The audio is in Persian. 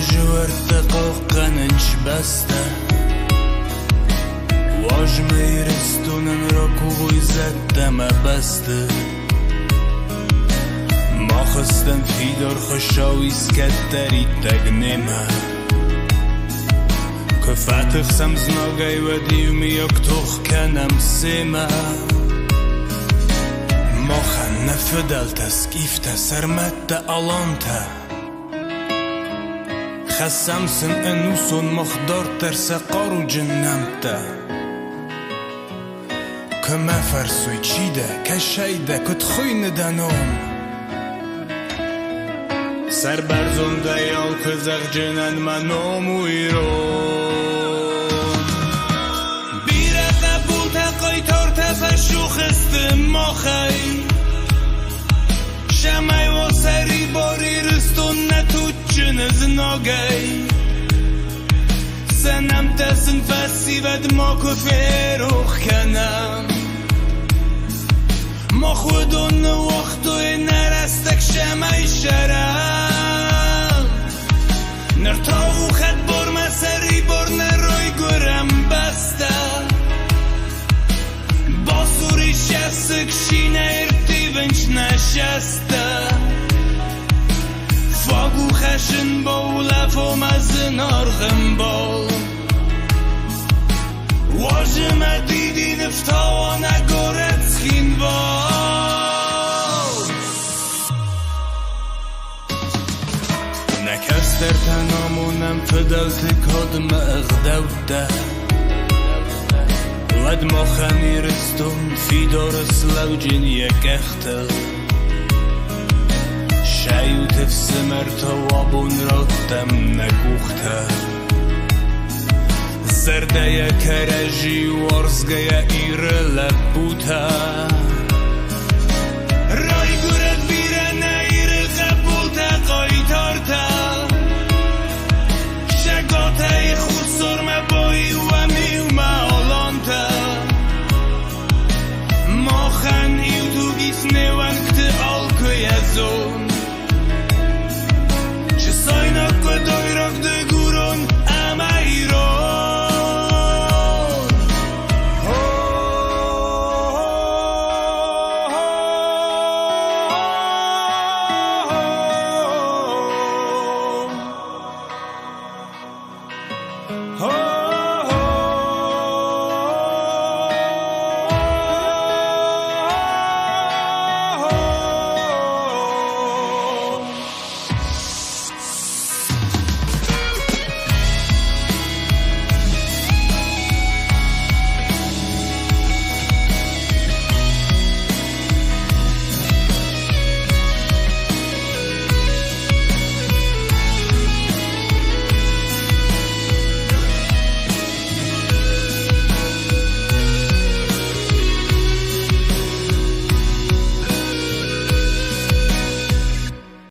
جورت قوقننش بسته واجمه رستونن را کوی زدم بسته ما خستن فیدار خوشاویز کتری تگنیمه که فتح سمزناگی و دیومی یک توخ کنم سیمه ما خن نفدل تسکیفت سرمت علامته خسمسن انوسون مخدار ترس قارو جنمته که ما فرسوی چیده که شیده کت خوی ندنم سر برزنده یال که زغ جنن منام ویرون بیره قبول تقای تار تفشوخ ما خی شمعی و سری باری رستون نتوچ جنز ناگی سنم تسن فسی ود ما کفیروخ کنم ما خودون وقتوی نرستک شمعی شرم نرتاو خد بار مسری بار نروی گرم بسته با سوری شستک شینه ارتیبنش نشسته فاگو خشن با لفو مزن آرغم با واجمه دیدی نفتا و نگارت خین با نکس در تنامونم فدل تکادم اغدوده ود ما خمی رستون فیدار سلوجین یک اختل شیو تفسمر تا وابون راتم نگوخته زرده یک رجی ورزگه ایر لبوته